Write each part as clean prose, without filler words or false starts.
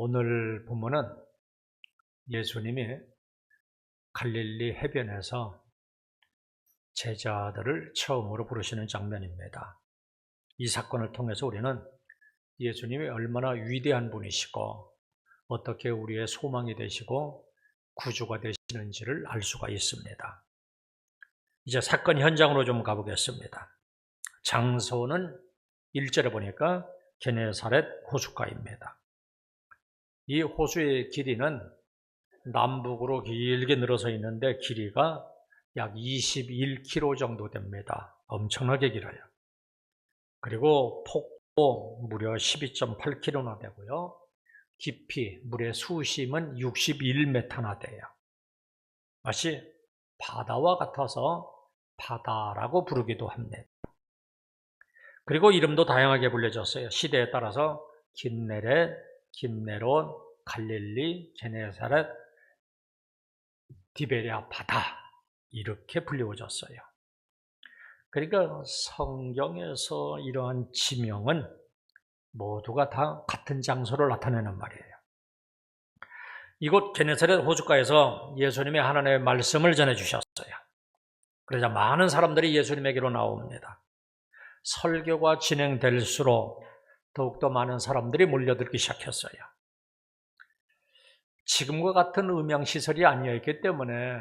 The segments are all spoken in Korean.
오늘 본문은 예수님이 갈릴리 해변에서 제자들을 처음으로 부르시는 장면입니다. 이 사건을 통해서 우리는 예수님이 얼마나 위대한 분이시고 어떻게 우리의 소망이 되시고 구주가 되시는지를 알 수가 있습니다. 이제 사건 현장으로 좀 가보겠습니다. 장소는 1절에 보니까 게네사렛 호숫가입니다. 이 호수의 길이는 남북으로 길게 늘어서 있는데 길이가 약 21km 정도 됩니다. 엄청나게 길어요. 그리고 폭도 무려 12.8km나 되고요. 깊이 물의 수심은 61m나 돼요. 마치 바다와 같아서 바다라고 부르기도 합니다. 그리고 이름도 다양하게 불려졌어요. 시대에 따라서 긴네렛, 긴네론, 갈릴리, 게네사렛, 디베랴 바다 이렇게 불리워졌어요. 그러니까 성경에서 이러한 지명은 모두가 다 같은 장소를 나타내는 말이에요. 이곳 게네사렛 호숫가에서 예수님이 하나님의 말씀을 전해주셨어요. 그러자 많은 사람들이 예수님에게로 나옵니다. 설교가 진행될수록 더욱더 많은 사람들이 몰려들기 시작했어요. 지금과 같은 음향시설이 아니었기 때문에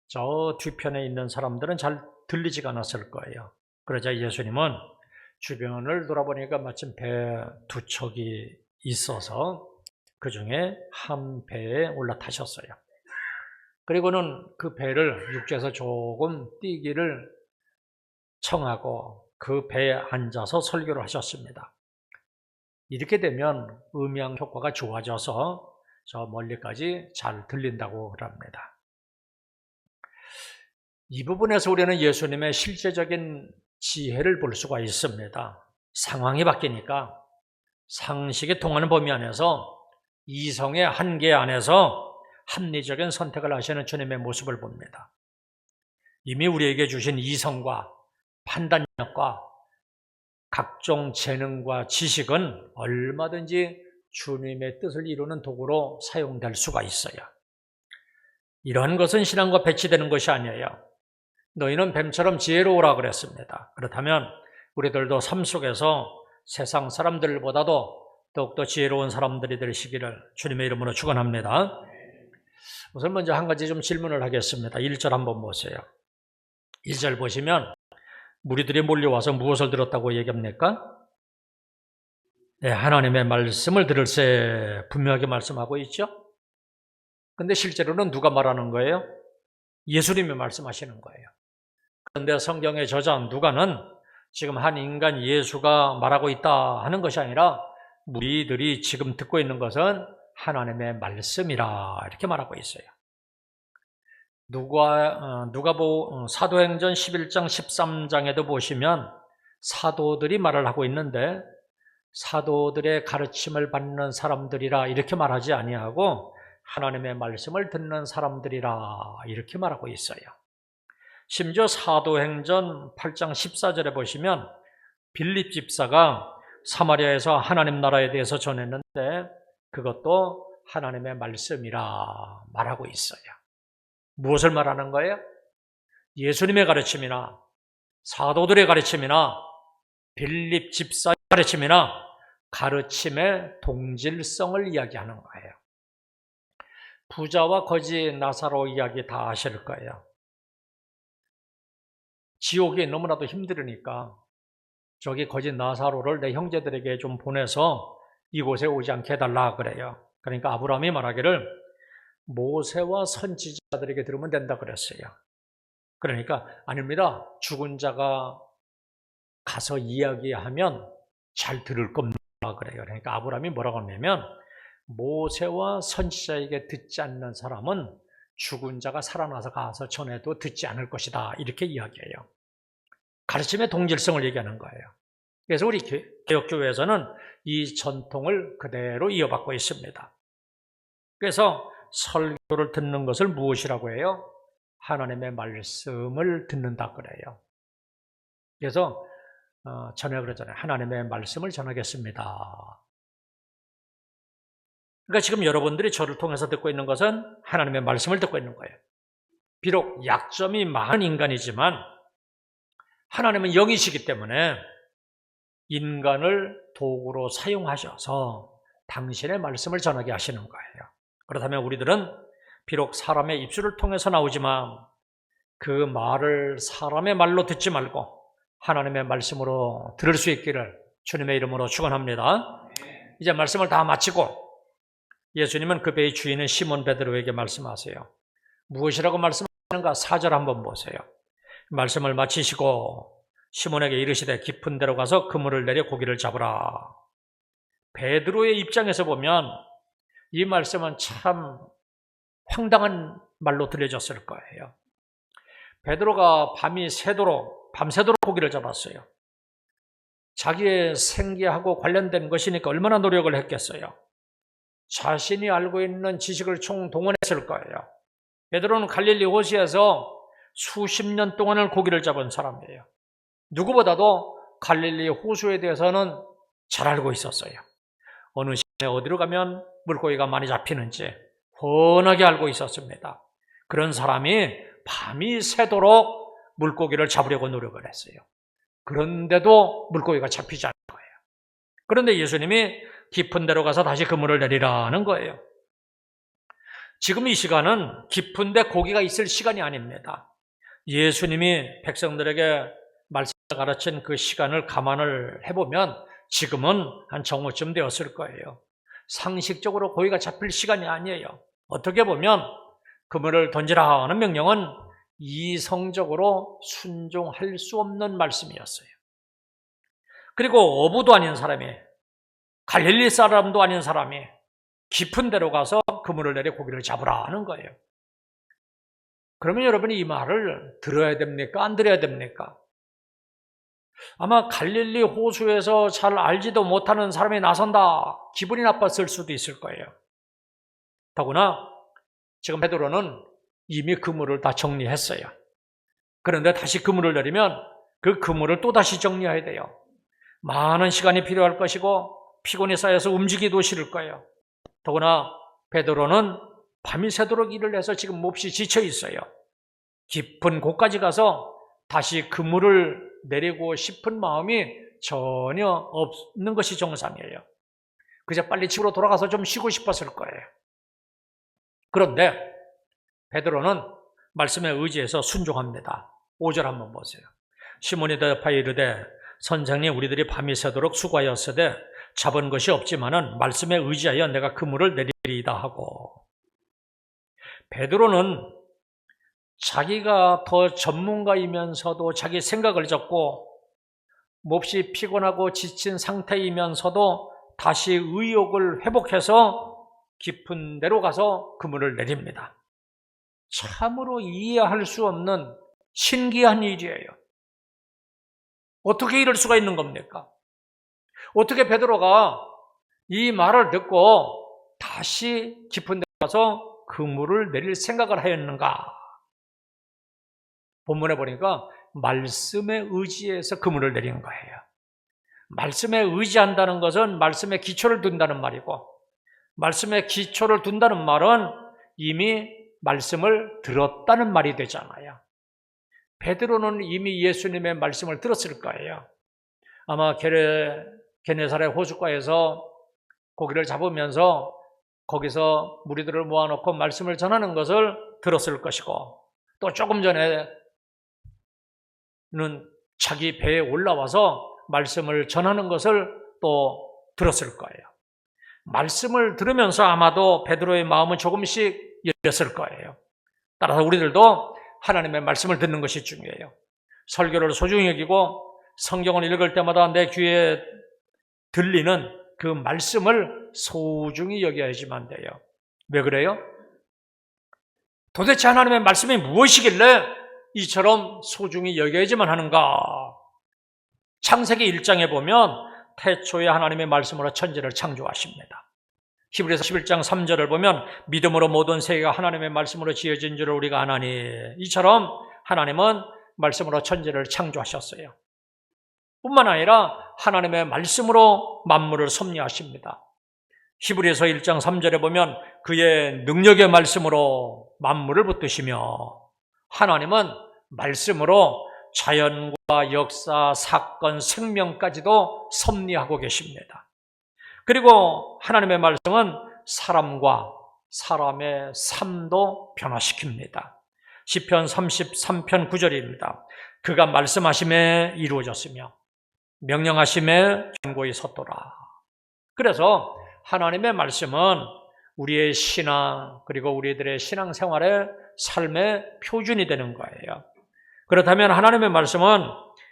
저 뒤편에 있는 사람들은 잘 들리지가 않았을 거예요. 그러자 예수님은 주변을 돌아보니까 마침 배 두 척이 있어서 그 중에 한 배에 올라타셨어요. 그리고는 그 배를 육지에서 조금 뛰기를 청하고 그 배에 앉아서 설교를 하셨습니다. 이렇게 되면 음향 효과가 좋아져서 저 멀리까지 잘 들린다고 합니다. 이 부분에서 우리는 예수님의 실제적인 지혜를 볼 수가 있습니다. 상황이 바뀌니까 상식에 통하는 범위 안에서 이성의 한계 안에서 합리적인 선택을 하시는 주님의 모습을 봅니다. 이미 우리에게 주신 이성과 판단력과 각종 재능과 지식은 얼마든지 주님의 뜻을 이루는 도구로 사용될 수가 있어요. 이러한 것은 신앙과 배치되는 것이 아니에요. 너희는 뱀처럼 지혜로우라 그랬습니다. 그렇다면 우리들도 삶 속에서 세상 사람들보다도 더욱더 지혜로운 사람들이 되시기를 주님의 이름으로 축원합니다. 우선 먼저 한 가지 좀 질문을 하겠습니다. 1절 한번 보세요. 1절 보시면 무리들이 몰려와서 무엇을 들었다고 얘기합니까? 네, 하나님의 말씀을 들을세 분명하게 말씀하고 있죠. 근데 실제로는 누가 말하는 거예요? 예수님이 말씀하시는 거예요. 그런데 성경의 저자 누가는 지금 한 인간 예수가 말하고 있다 하는 것이 아니라 무리들이 지금 듣고 있는 것은 하나님의 말씀이라 이렇게 말하고 있어요. 사도행전 11장 13장에도 보시면 사도들이 말을 하고 있는데 사도들의 가르침을 받는 사람들이라 이렇게 말하지 아니하고 하나님의 말씀을 듣는 사람들이라 이렇게 말하고 있어요. 심지어 사도행전 8장 14절에 보시면 빌립 집사가 사마리아에서 하나님 나라에 대해서 전했는데 그것도 하나님의 말씀이라 말하고 있어요. 무엇을 말하는 거예요? 예수님의 가르침이나 사도들의 가르침이나 빌립 집사의 가르침이나 가르침의 동질성을 이야기하는 거예요. 부자와 거지 나사로 이야기 다 아실 거예요. 지옥이 너무나도 힘들으니까 저기 거지 나사로를 내 형제들에게 좀 보내서 이곳에 오지 않게 해달라 그래요. 그러니까 아브라함이 말하기를 모세와 선지자들에게 들으면 된다 그랬어요. 그러니까 아닙니다. 죽은 자가 가서 이야기하면 잘 들을 겁니다 그래요. 그러니까 아브라함이 뭐라고 하냐면 모세와 선지자에게 듣지 않는 사람은 죽은 자가 살아나서 가서 전해도 듣지 않을 것이다 이렇게 이야기해요. 가르침의 동질성을 얘기하는 거예요. 그래서 우리 개혁교회에서는 이 전통을 그대로 이어받고 있습니다. 그래서 설교를 듣는 것을 무엇이라고 해요? 하나님의 말씀을 듣는다 그래요. 그래서 전에 그러잖아요. 하나님의 말씀을 전하겠습니다. 그러니까 지금 여러분들이 저를 통해서 듣고 있는 것은 하나님의 말씀을 듣고 있는 거예요. 비록 약점이 많은 인간이지만 하나님은 영이시기 때문에 인간을 도구로 사용하셔서 당신의 말씀을 전하게 하시는 거예요. 그렇다면 우리들은 비록 사람의 입술을 통해서 나오지만 그 말을 사람의 말로 듣지 말고 하나님의 말씀으로 들을 수 있기를 주님의 이름으로 축원합니다. 이제 말씀을 다 마치고 예수님은 그 배의 주인은 시몬 베드로에게 말씀하세요. 무엇이라고 말씀하시는가? 4절 한번 보세요. 말씀을 마치시고 시몬에게 이르시되 깊은 데로 가서 그물을 내려 고기를 잡으라. 베드로의 입장에서 보면 이 말씀은 참 황당한 말로 들려졌을 거예요. 베드로가 밤새도록 고기를 잡았어요. 자기의 생계하고 관련된 것이니까 얼마나 노력을 했겠어요. 자신이 알고 있는 지식을 총동원했을 거예요. 베드로는 갈릴리 호수에서 수십 년 동안을 고기를 잡은 사람이에요. 누구보다도 갈릴리 호수에 대해서는 잘 알고 있었어요. 어느 시간에 어디로 가면 물고기가 많이 잡히는지 훤하게 알고 있었습니다. 그런 사람이 밤이 새도록 물고기를 잡으려고 노력을 했어요. 그런데도 물고기가 잡히지 않는 거예요. 그런데 예수님이 깊은 데로 가서 다시 그물을 내리라는 거예요. 지금 이 시간은 깊은 데 고기가 있을 시간이 아닙니다. 예수님이 백성들에게 말씀을 가르친 그 시간을 감안을 해보면 지금은 한 정오쯤 되었을 거예요. 상식적으로 고기가 잡힐 시간이 아니에요. 어떻게 보면 그물을 던지라 하는 명령은 이성적으로 순종할 수 없는 말씀이었어요. 그리고 어부도 아닌 사람이, 갈릴리 사람도 아닌 사람이 깊은 데로 가서 그물을 내려 고기를 잡으라 하는 거예요. 그러면 여러분이 이 말을 들어야 됩니까? 안 들어야 됩니까? 아마 갈릴리 호수에서 잘 알지도 못하는 사람이 나선다, 기분이 나빴을 수도 있을 거예요. 더구나 지금 베드로는 이미 그물을 다 정리했어요. 그런데 다시 그물을 내리면 그 그물을 또다시 정리해야 돼요. 많은 시간이 필요할 것이고 피곤이 쌓여서 움직이기도 싫을 거예요. 더구나 베드로는 밤이 새도록 일을 해서 지금 몹시 지쳐 있어요. 깊은 곳까지 가서 다시 그물을 내리고 싶은 마음이 전혀 없는 것이 정상이에요. 그저 빨리 집으로 돌아가서 좀 쉬고 싶었을 거예요. 그런데 베드로는 말씀에 의지해서 순종합니다. 5절 한번 보세요. 시몬이 대답하여 이르되 선생님, 우리들이 밤이 새도록 수고하였으되 잡은 것이 없지만은 말씀에 의지하여 내가 그물을 내리리이다 하고, 베드로는 자기가 더 전문가이면서도 자기 생각을 접고 몹시 피곤하고 지친 상태이면서도 다시 의욕을 회복해서 깊은 데로 가서 그물을 내립니다. 참으로 이해할 수 없는 신기한 일이에요. 어떻게 이럴 수가 있는 겁니까? 어떻게 베드로가 이 말을 듣고 다시 깊은 데 가서 그물을 내릴 생각을 하였는가? 본문에 보니까 말씀에 의지해서 그물을 내린 거예요. 말씀에 의지한다는 것은 말씀에 기초를 둔다는 말이고, 말씀에 기초를 둔다는 말은 이미 말씀을 들었다는 말이 되잖아요. 베드로는 이미 예수님의 말씀을 들었을 거예요. 아마 게네사렛 호숫가에서 고기를 잡으면서 거기서 무리들을 모아놓고 말씀을 전하는 것을 들었을 것이고, 또 조금 전에는 자기 배에 올라와서 말씀을 전하는 것을 또 들었을 거예요. 말씀을 들으면서 아마도 베드로의 마음은 조금씩 열렸을 거예요. 따라서 우리들도 하나님의 말씀을 듣는 것이 중요해요. 설교를 소중히 여기고 성경을 읽을 때마다 내 귀에 들리는 그 말씀을 소중히 여겨야지만 돼요. 왜 그래요? 도대체 하나님의 말씀이 무엇이길래 이처럼 소중히 여겨야지만 하는가? 창세기 1장에 보면 태초에 하나님의 말씀으로 천지를 창조하십니다. 히브리서 11장 3절을 보면 믿음으로 모든 세계가 하나님의 말씀으로 지어진 줄을 우리가 아나니, 이처럼 하나님은 말씀으로 천지를 창조하셨어요. 뿐만 아니라 하나님의 말씀으로 만물을 섭리하십니다. 히브리서 1장 3절에 보면 그의 능력의 말씀으로 만물을 붙드시며, 하나님은 말씀으로 자연과 역사, 사건, 생명까지도 섭리하고 계십니다. 그리고 하나님의 말씀은 사람과 사람의 삶도 변화시킵니다. 시편 33편 9절입니다. 그가 말씀하심에 이루어졌으며 명령하심에 견고히 섰도라. 그래서 하나님의 말씀은 우리의 신앙, 그리고 우리들의 신앙생활의 삶의 표준이 되는 거예요. 그렇다면 하나님의 말씀은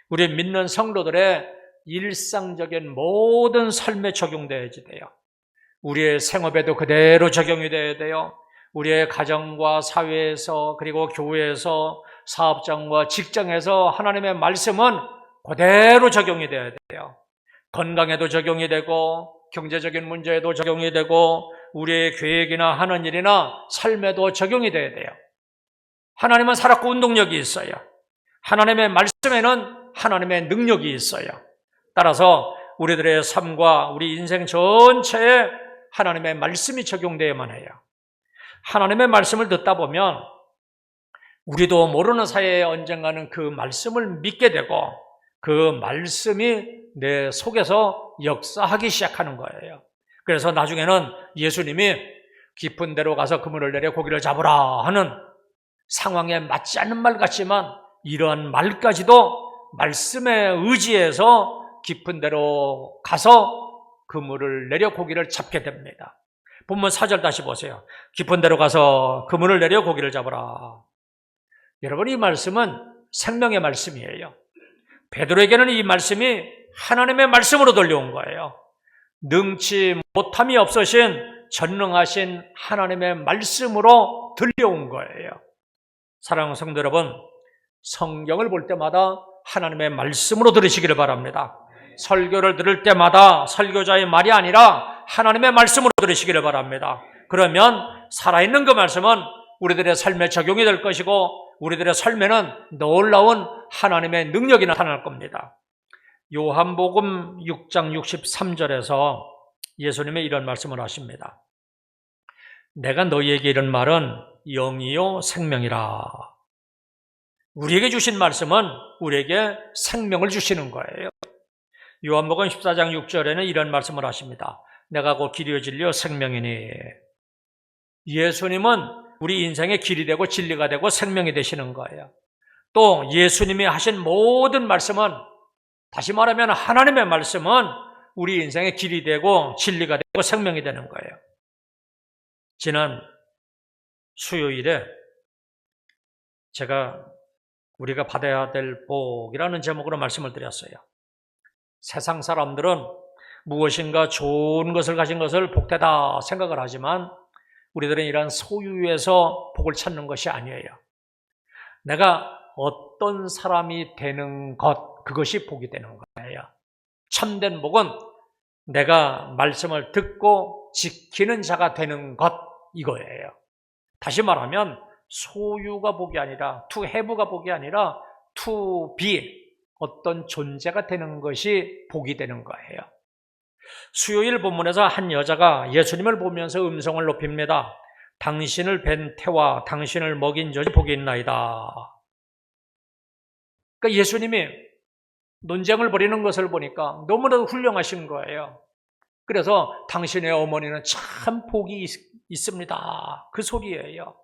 우리 믿는 성도들의 일상적인 모든 삶에 적용되어야 돼요. 우리의 생업에도 그대로 적용이 되어야 돼요. 우리의 가정과 사회에서, 그리고 교회에서, 사업장과 직장에서 하나님의 말씀은 그대로 적용이 되어야 돼요. 건강에도 적용이 되고, 경제적인 문제에도 적용이 되고, 우리의 계획이나 하는 일이나 삶에도 적용이 되어야 돼요. 하나님은 살았고 운동력이 있어요. 하나님의 말씀에는 하나님의 능력이 있어요. 따라서 우리들의 삶과 우리 인생 전체에 하나님의 말씀이 적용되어야만 해요. 하나님의 말씀을 듣다 보면 우리도 모르는 사이에 언젠가는 그 말씀을 믿게 되고 그 말씀이 내 속에서 역사하기 시작하는 거예요. 그래서 나중에는 예수님이 깊은 데로 가서 그물을 내려 고기를 잡으라 하는 상황에 맞지 않는 말 같지만 이러한 말까지도 말씀에 의지해서 깊은 데로 가서 그물을 내려 고기를 잡게 됩니다. 본문 4절 다시 보세요. 깊은 데로 가서 그물을 내려 고기를 잡으라. 여러분, 이 말씀은 생명의 말씀이에요. 베드로에게는 이 말씀이 하나님의 말씀으로 들려온 거예요. 능치 못함이 없으신 전능하신 하나님의 말씀으로 들려온 거예요. 사랑하는 성도 여러분, 성경을 볼 때마다 하나님의 말씀으로 들으시기를 바랍니다. 설교를 들을 때마다 설교자의 말이 아니라 하나님의 말씀으로 들으시기를 바랍니다. 그러면 살아있는 그 말씀은 우리들의 삶에 적용이 될 것이고 우리들의 삶에는 놀라운 하나님의 능력이 나타날 겁니다. 요한복음 6장 63절에서 예수님이 이런 말씀을 하십니다. 내가 너희에게 이런 말은 영이요 생명이라. 우리에게 주신 말씀은 우리에게 생명을 주시는 거예요. 요한복음 14장 6절에는 이런 말씀을 하십니다. 내가 곧 길이요 진리요 생명이니. 예수님은 우리 인생의 길이 되고 진리가 되고 생명이 되시는 거예요. 또 예수님이 하신 모든 말씀은, 다시 말하면 하나님의 말씀은 우리 인생의 길이 되고 진리가 되고 생명이 되는 거예요. 지난 수요일에 제가 우리가 받아야 될 복이라는 제목으로 말씀을 드렸어요. 세상 사람들은 무엇인가 좋은 것을 가진 것을 복되다 생각을 하지만 우리들은 이런 소유에서 복을 찾는 것이 아니에요. 내가 어떤 사람이 되는 것, 그것이 복이 되는 거예요. 참된 복은 내가 말씀을 듣고 지키는 자가 되는 것, 이거예요. 다시 말하면 소유가 복이 아니라, to have가 복이 아니라 to be, 어떤 존재가 되는 것이 복이 되는 거예요. 수요일 본문에서 한 여자가 예수님을 보면서 음성을 높입니다. 당신을 뵌 태와 당신을 먹인 젖이 복이 있나이다. 그러니까 예수님이 논쟁을 벌이는 것을 보니까 너무나도 훌륭하신 거예요. 그래서 당신의 어머니는 참 복이 있습니다. 그 소리예요.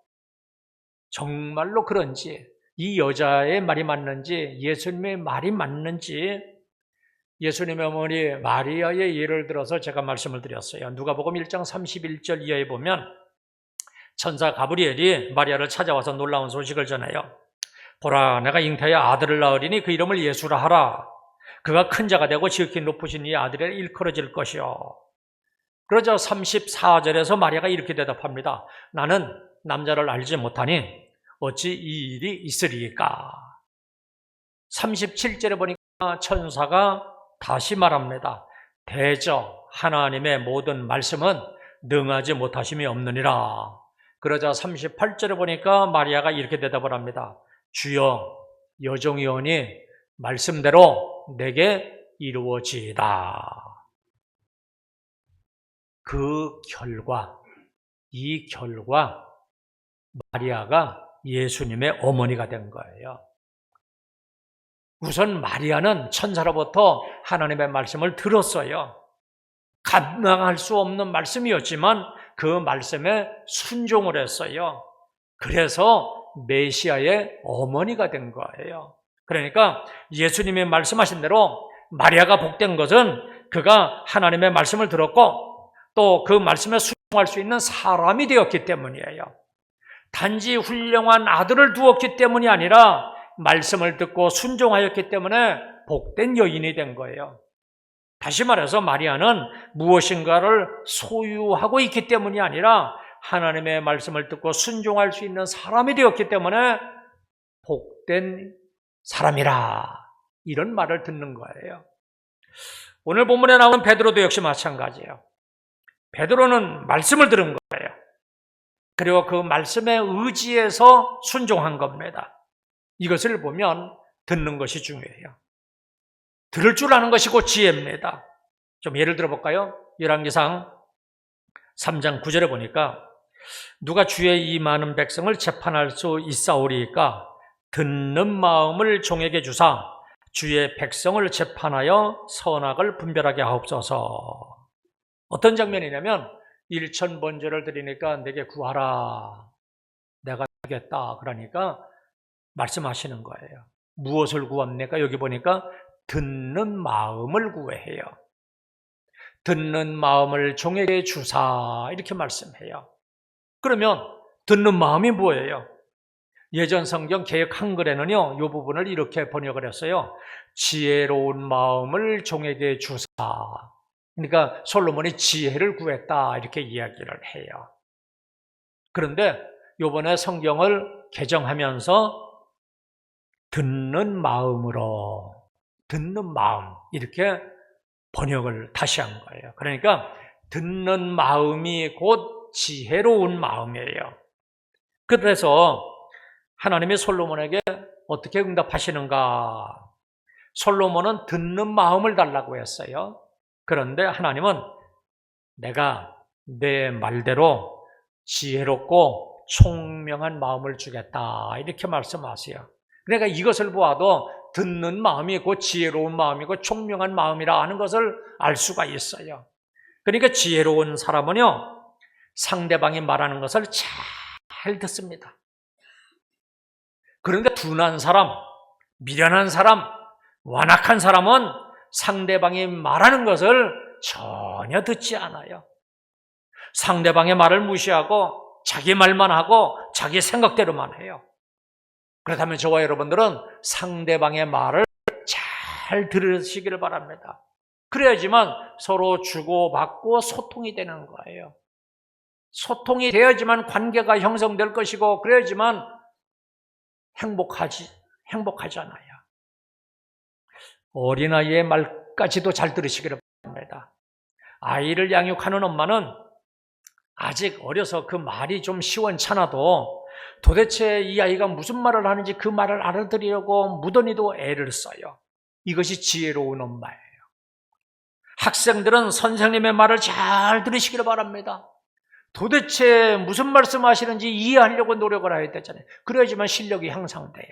정말로 그런지, 이 여자의 말이 맞는지, 예수님의 말이 맞는지, 예수님의 어머니 마리아의 예를 들어서 제가 말씀을 드렸어요. 누가복음 1장 31절 이하에 보면 천사 가브리엘이 마리아를 찾아와서 놀라운 소식을 전해요. 보라, 내가 잉태의 아들을 낳으리니 그 이름을 예수라 하라. 그가 큰 자가 되고 지극히 높으신 이 아들에 일컬어질 것이요. 그러자 34절에서 마리아가 이렇게 대답합니다. 나는 남자를 알지 못하니 어찌 이 일이 있으리까. 37절에 보니까 천사가 다시 말합니다. 대저 하나님의 모든 말씀은 능하지 못하심이 없느니라. 그러자 38절에 보니까 마리아가 이렇게 대답을 합니다. 주여, 여종이오니 말씀대로 내게 이루어지이다. 이 결과 마리아가 예수님의 어머니가 된 거예요. 우선 마리아는 천사로부터 하나님의 말씀을 들었어요. 감당할 수 없는 말씀이었지만 그 말씀에 순종을 했어요. 그래서 메시아의 어머니가 된 거예요. 그러니까 예수님이 말씀하신 대로 마리아가 복된 것은 그가 하나님의 말씀을 들었고 또 그 말씀에 순종할 수 있는 사람이 되었기 때문이에요. 단지 훌륭한 아들을 두었기 때문이 아니라 말씀을 듣고 순종하였기 때문에 복된 여인이 된 거예요. 다시 말해서 마리아는 무엇인가를 소유하고 있기 때문이 아니라 하나님의 말씀을 듣고 순종할 수 있는 사람이 되었기 때문에 복된 사람이라, 이런 말을 듣는 거예요. 오늘 본문에 나오는 베드로도 역시 마찬가지예요. 베드로는 말씀을 들은 거예요. 그리고 그 말씀에 의지해서 순종한 겁니다. 이것을 보면 듣는 것이 중요해요. 들을 줄 아는 것이 곧 지혜입니다. 좀 예를 들어볼까요? 열왕기상 3장 9절에 보니까 누가 주의 이 많은 백성을 재판할 수 있사오리이까 듣는 마음을 종에게 주사 주의 백성을 재판하여 선악을 분별하게 하옵소서. 어떤 장면이냐면 일천번제를 드리니까 내게 구하라, 내가 하겠다 그러니까 말씀하시는 거예요. 무엇을 구합니까? 여기 보니까 듣는 마음을 구해요. 듣는 마음을 종에게 주사, 이렇게 말씀해요. 그러면 듣는 마음이 뭐예요? 예전 성경 개역 한글에는요, 이 부분을 이렇게 번역을 했어요. 지혜로운 마음을 종에게 주사. 그러니까 솔로몬이 지혜를 구했다, 이렇게 이야기를 해요. 그런데 이번에 성경을 개정하면서 듣는 마음으로, 듣는 마음, 이렇게 번역을 다시 한 거예요. 그러니까 듣는 마음이 곧 지혜로운 마음이에요. 그래서 하나님이 솔로몬에게 어떻게 응답하시는가? 솔로몬은 듣는 마음을 달라고 했어요. 그런데 하나님은 내가 내 말대로 지혜롭고 총명한 마음을 주겠다, 이렇게 말씀하세요. 그러니까 이것을 보아도 듣는 마음이 곧 지혜로운 마음이고 총명한 마음이라 하는 것을 알 수가 있어요. 그러니까 지혜로운 사람은요, 상대방이 말하는 것을 잘 듣습니다. 그런데 둔한 사람, 미련한 사람, 완악한 사람은 상대방이 말하는 것을 전혀 듣지 않아요. 상대방의 말을 무시하고 자기 말만 하고 자기 생각대로만 해요. 그렇다면 저와 여러분들은 상대방의 말을 잘 들으시기를 바랍니다. 그래야지만 서로 주고받고 소통이 되는 거예요. 소통이 되어야지만 관계가 형성될 것이고, 그래야지만 행복하잖아요. 어린아이의 말까지도 잘 들으시기를 바랍니다. 아이를 양육하는 엄마는 아직 어려서 그 말이 좀 시원찮아도 도대체 이 아이가 무슨 말을 하는지 그 말을 알아들으려고 무던히도 애를 써요. 이것이 지혜로운 엄마예요. 학생들은 선생님의 말을 잘 들으시기를 바랍니다. 도대체 무슨 말씀하시는지 이해하려고 노력을 해야 되잖아요. 그래야지만 실력이 향상돼요.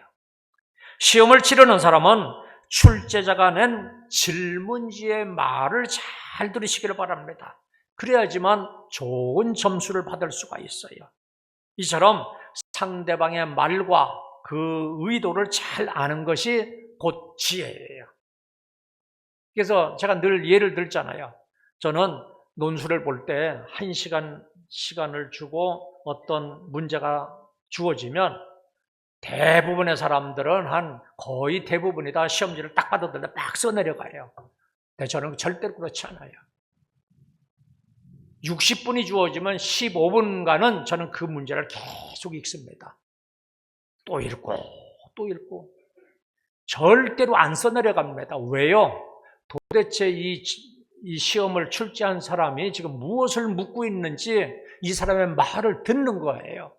시험을 치르는 사람은 출제자가 낸 질문지의 말을 잘 들으시기를 바랍니다. 그래야지만 좋은 점수를 받을 수가 있어요. 이처럼 상대방의 말과 그 의도를 잘 아는 것이 곧 지혜예요. 그래서 제가 늘 예를 들잖아요. 저는 논술을 볼 때 1시간 시간을 주고 어떤 문제가 주어지면 대부분의 사람들은 거의 대부분이 다 시험지를 딱 받아들고 막 써내려가요. 근데 저는 절대로 그렇지 않아요. 60분이 주어지면 15분간은 저는 그 문제를 계속 읽습니다. 또 읽고 또 읽고 절대로 안 써내려갑니다. 왜요? 도대체 이 시험을 출제한 사람이 지금 무엇을 묻고 있는지 이 사람의 말을 듣는 거예요.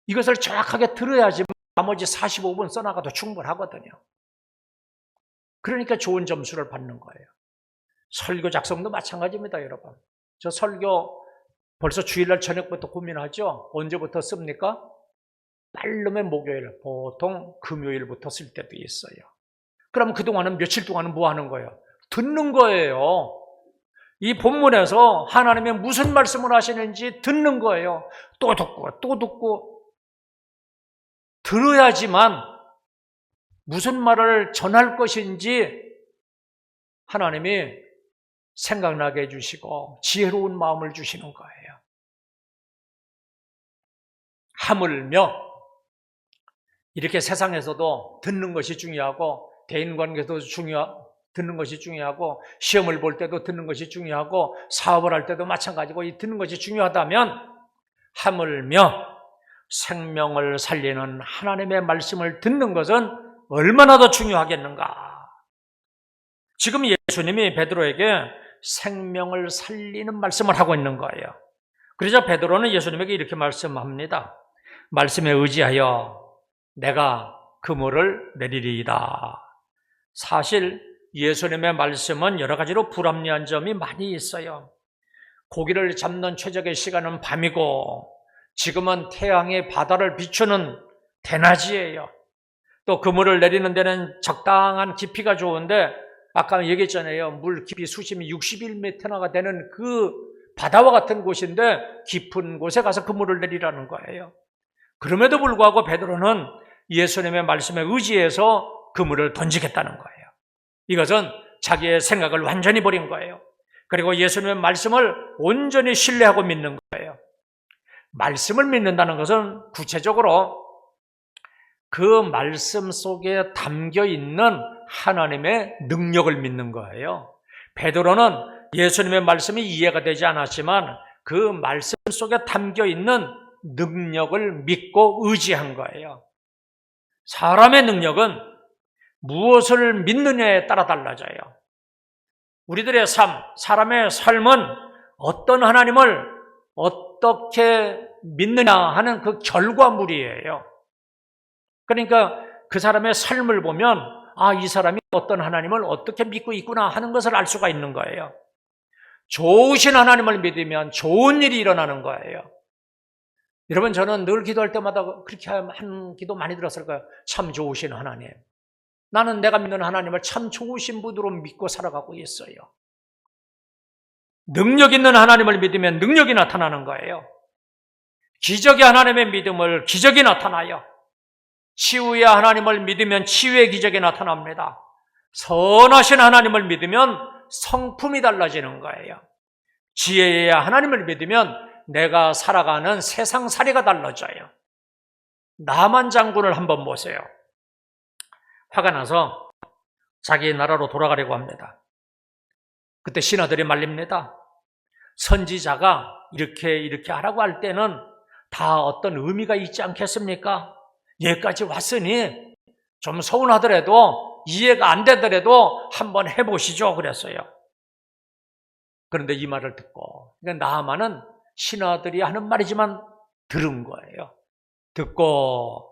이것을 정확하게 들어야지 나머지 45분 써나가도 충분하거든요. 그러니까 좋은 점수를 받는 거예요. 설교 작성도 마찬가지입니다, 여러분. 저 설교 벌써 주일날 저녁부터 고민하죠? 언제부터 씁니까? 빠르면 목요일, 보통 금요일부터 쓸 때도 있어요. 그럼 그동안은 며칠 동안은 뭐 하는 거예요? 듣는 거예요. 이 본문에서 하나님이 무슨 말씀을 하시는지 듣는 거예요. 또 듣고 또 듣고 들어야지만 무슨 말을 전할 것인지 하나님이 생각나게 해주시고 지혜로운 마음을 주시는 거예요. 하물며 이렇게 세상에서도 듣는 것이 중요하고 대인관계도 듣는 것이 중요하고 시험을 볼 때도 듣는 것이 중요하고 사업을 할 때도 마찬가지고 이 듣는 것이 중요하다면 하물며 생명을 살리는 하나님의 말씀을 듣는 것은 얼마나 더 중요하겠는가. 지금 예수님이 베드로에게 생명을 살리는 말씀을 하고 있는 거예요. 그래서 베드로는 예수님에게 이렇게 말씀합니다. 말씀에 의지하여 내가 그물을 내리리이다. 사실 예수님의 말씀은 여러 가지로 불합리한 점이 많이 있어요. 고기를 잡는 최적의 시간은 밤이고 지금은 태양이 바다를 비추는 대낮이에요. 또 그물을 내리는 데는 적당한 깊이가 좋은데 아까 얘기했잖아요. 물 깊이 수심이 61m나 되는 그 바다와 같은 곳인데 깊은 곳에 가서 그물을 내리라는 거예요. 그럼에도 불구하고 베드로는 예수님의 말씀에 의지해서 그물을 던지겠다는 거예요. 이것은 자기의 생각을 완전히 버린 거예요. 그리고 예수님의 말씀을 온전히 신뢰하고 믿는 거예요. 말씀을 믿는다는 것은 구체적으로 그 말씀 속에 담겨 있는 하나님의 능력을 믿는 거예요. 베드로는 예수님의 말씀이 이해가 되지 않았지만 그 말씀 속에 담겨 있는 능력을 믿고 의지한 거예요. 사람의 능력은 무엇을 믿느냐에 따라 달라져요. 우리들의 삶, 사람의 삶은 어떤 하나님을 어떻게 믿느냐 하는 그 결과물이에요. 그러니까 그 사람의 삶을 보면 이 사람이 어떤 하나님을 어떻게 믿고 있구나 하는 것을 알 수가 있는 거예요. 좋으신 하나님을 믿으면 좋은 일이 일어나는 거예요. 여러분, 저는 늘 기도할 때마다 그렇게 한 기도 많이 들었을 거예요. 참 좋으신 하나님. 나는 내가 믿는 하나님을 참 좋으신 분으로 믿고 살아가고 있어요. 능력 있는 하나님을 믿으면 능력이 나타나는 거예요. 기적의 하나님의 믿음을 기적이 나타나요. 치유의 하나님을 믿으면 치유의 기적이 나타납니다. 선하신 하나님을 믿으면 성품이 달라지는 거예요. 지혜의 하나님을 믿으면 내가 살아가는 세상살이가 달라져요. 나만 장군을 한번 보세요. 화가 나서 자기 나라로 돌아가려고 합니다. 그때 신하들이 말립니다. 선지자가 이렇게 하라고 할 때는 다 어떤 의미가 있지 않겠습니까? 여기까지 왔으니 좀 서운하더라도 이해가 안 되더라도 한번 해보시죠 그랬어요. 그런데 이 말을 듣고 나하만은 신하들이 하는 말이지만 들은 거예요. 듣고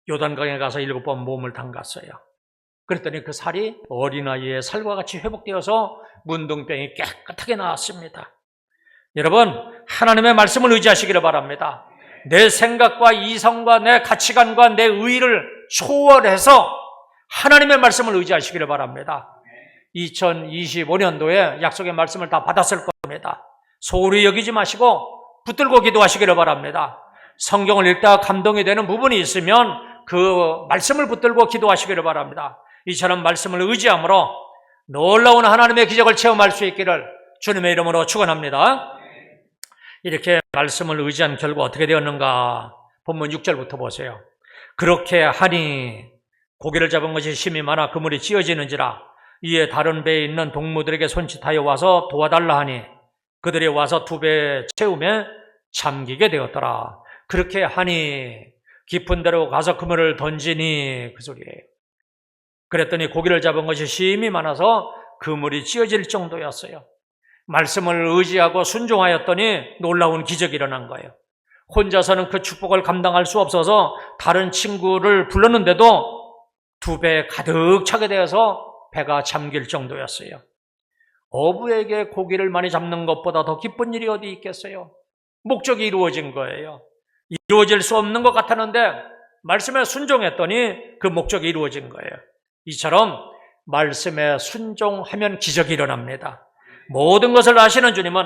요단강에 가서 7번 몸을 담갔어요. 그랬더니 그 살이 어린아이의 살과 같이 회복되어서 문둥병이 깨끗하게 나왔습니다. 여러분, 하나님의 말씀을 의지하시기를 바랍니다. 내 생각과 이성과 내 가치관과 내 의의를 초월해서 하나님의 말씀을 의지하시기를 바랍니다. 2025년도에 약속의 말씀을 다 받았을 겁니다. 소홀히 여기지 마시고 붙들고 기도하시기를 바랍니다. 성경을 읽다가 감동이 되는 부분이 있으면 그 말씀을 붙들고 기도하시기를 바랍니다. 이처럼 말씀을 의지함으로 놀라운 하나님의 기적을 체험할 수 있기를 주님의 이름으로 축원합니다. 이렇게 말씀을 의지한 결과 어떻게 되었는가? 본문 6절부터 보세요. 그렇게 하니 고기를 잡은 것이 심히 많아 그물이 찌어지는지라 이에 다른 배에 있는 동무들에게 손짓하여 와서 도와달라 하니 그들이 와서 2배 채움에 잠기게 되었더라. 그렇게 하니 깊은 데로 가서 그물을 던지니 그 소리예요. 그랬더니 고기를 잡은 것이 심히 많아서 그물이 찌어질 정도였어요. 말씀을 의지하고 순종하였더니 놀라운 기적이 일어난 거예요. 혼자서는 그 축복을 감당할 수 없어서 다른 친구를 불렀는데도 2배 가득 차게 되어서 배가 잠길 정도였어요. 어부에게 고기를 많이 잡는 것보다 더 기쁜 일이 어디 있겠어요? 목적이 이루어진 거예요. 이루어질 수 없는 것 같았는데 말씀에 순종했더니 그 목적이 이루어진 거예요. 이처럼 말씀에 순종하면 기적이 일어납니다. 모든 것을 아시는 주님은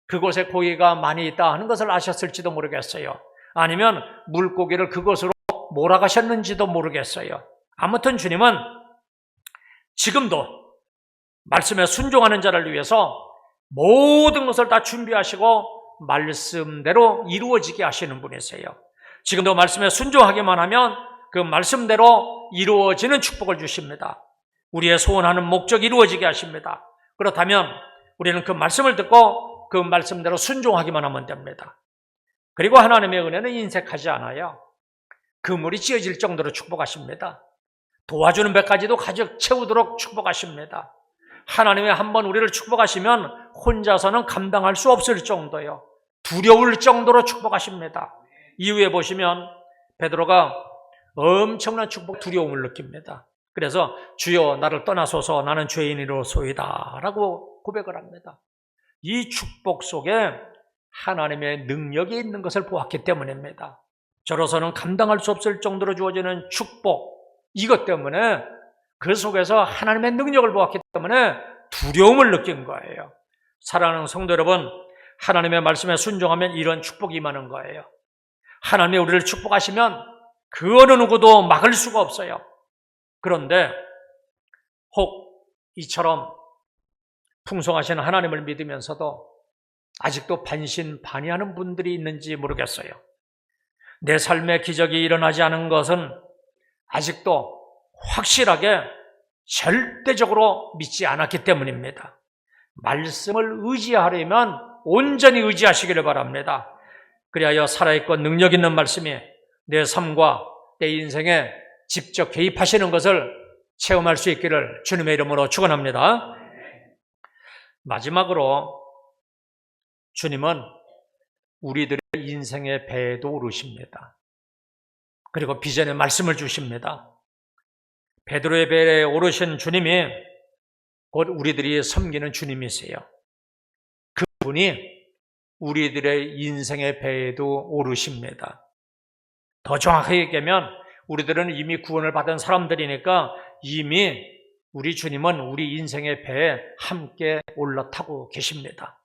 그곳에 고기가 많이 있다 하는 것을 아셨을지도 모르겠어요. 아니면 물고기를 그곳으로 몰아가셨는지도 모르겠어요. 아무튼 주님은 지금도 말씀에 순종하는 자를 위해서 모든 것을 다 준비하시고 말씀대로 이루어지게 하시는 분이세요. 지금도 말씀에 순종하기만 하면 그 말씀대로 이루어지는 축복을 주십니다. 우리의 소원하는 목적이 이루어지게 하십니다. 그렇다면 우리는 그 말씀을 듣고 그 말씀대로 순종하기만 하면 됩니다. 그리고 하나님의 은혜는 인색하지 않아요. 그물이 찢어질 정도로 축복하십니다. 도와주는 배까지도 가득 채우도록 축복하십니다. 하나님이 한번 우리를 축복하시면 혼자서는 감당할 수 없을 정도요. 두려울 정도로 축복하십니다. 이후에 보시면 베드로가 엄청난 축복, 두려움을 느낍니다. 그래서 주여 나를 떠나소서 나는 죄인이로소이다 라고 고백을 합니다. 이 축복 속에 하나님의 능력이 있는 것을 보았기 때문입니다. 저로서는 감당할 수 없을 정도로 주어지는 축복, 이것 때문에 그 속에서 하나님의 능력을 보았기 때문에 두려움을 느낀 거예요. 사랑하는 성도 여러분, 하나님의 말씀에 순종하면 이런 축복이 임하는 거예요. 하나님이 우리를 축복하시면 그 어느 누구도 막을 수가 없어요. 그런데 혹 이처럼 풍성하신 하나님을 믿으면서도 아직도 반신반의하는 분들이 있는지 모르겠어요. 내 삶에 기적이 일어나지 않은 것은 아직도 확실하게 절대적으로 믿지 않았기 때문입니다. 말씀을 의지하려면 온전히 의지하시기를 바랍니다. 그리하여 살아있고 능력 있는 말씀이 내 삶과 내 인생에 직접 개입하시는 것을 체험할 수 있기를 주님의 이름으로 축원합니다. 마지막으로 주님은 우리들의 인생의 배에도 오르십니다. 그리고 비전의 말씀을 주십니다. 베드로의 배에 오르신 주님이 곧 우리들이 섬기는 주님이세요. 그분이 우리들의 인생의 배에도 오르십니다. 더 정확하게 얘기하면 우리들은 이미 구원을 받은 사람들이니까 이미 우리 주님은 우리 인생의 배에 함께 올라타고 계십니다.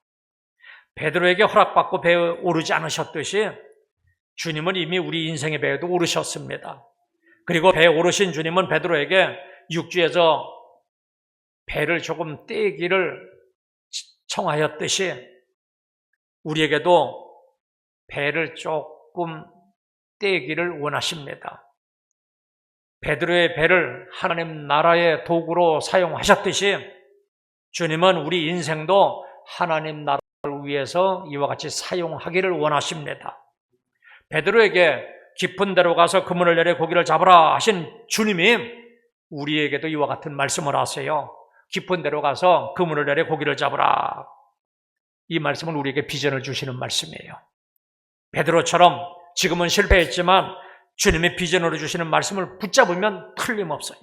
베드로에게 허락받고 배에 오르지 않으셨듯이 주님은 이미 우리 인생의 배에도 오르셨습니다. 그리고 배에 오르신 주님은 베드로에게 육지에서 배를 조금 떼기를 청하였듯이 우리에게도 배를 조금 떼기를 원하십니다. 베드로의 배를 하나님 나라의 도구로 사용하셨듯이 주님은 우리 인생도 하나님 나라를 위해서 이와 같이 사용하기를 원하십니다. 베드로에게 깊은 데로 가서 그물을 내려 고기를 잡으라 하신 주님이 우리에게도 이와 같은 말씀을 하세요. 깊은 데로 가서 그물을 내려 고기를 잡으라. 이 말씀은 우리에게 비전을 주시는 말씀이에요. 베드로처럼 지금은 실패했지만 주님의 비전으로 주시는 말씀을 붙잡으면 틀림없어요.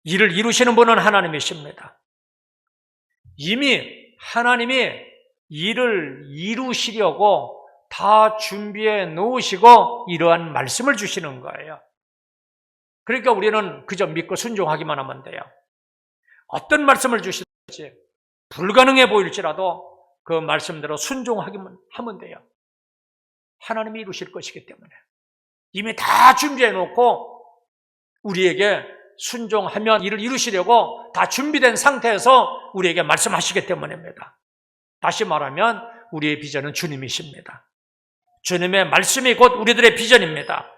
이를 이루시는 분은 하나님이십니다. 이미 하나님이 이를 이루시려고 다 준비해 놓으시고 이러한 말씀을 주시는 거예요. 그러니까 우리는 그저 믿고 순종하기만 하면 돼요. 어떤 말씀을 주시든지 불가능해 보일지라도 그 말씀대로 순종하기만 하면 돼요. 하나님이 이루실 것이기 때문에 이미 다 준비해 놓고 우리에게 순종하면 이를 이루시려고 다 준비된 상태에서 우리에게 말씀하시기 때문입니다. 다시 말하면 우리의 비전은 주님이십니다. 주님의 말씀이 곧 우리들의 비전입니다.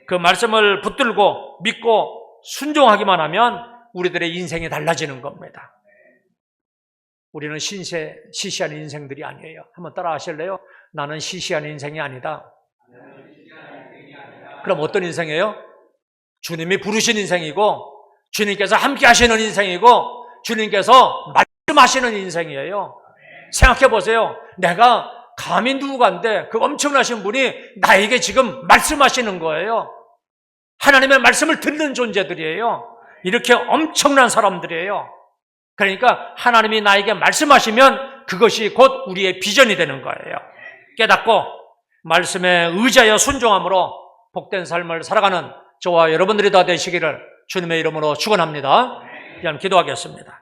그 말씀을 붙들고 믿고 순종하기만 하면 우리들의 인생이 달라지는 겁니다. 우리는 시시한 인생들이 아니에요. 한번 따라 하실래요? 나는 시시한 인생이 아니다. 그럼 어떤 인생이에요? 주님이 부르신 인생이고 주님께서 함께 하시는 인생이고 주님께서 말씀하시는 인생이에요. 생각해 보세요. 내가 감히 누구간데 그 엄청나신 분이 나에게 지금 말씀하시는 거예요. 하나님의 말씀을 듣는 존재들이에요. 이렇게 엄청난 사람들이에요. 그러니까 하나님이 나에게 말씀하시면 그것이 곧 우리의 비전이 되는 거예요. 깨닫고 말씀에 의지하여 순종함으로 복된 삶을 살아가는 저와 여러분들이 다 되시기를 주님의 이름으로 축원합니다. 그냥 기도하겠습니다.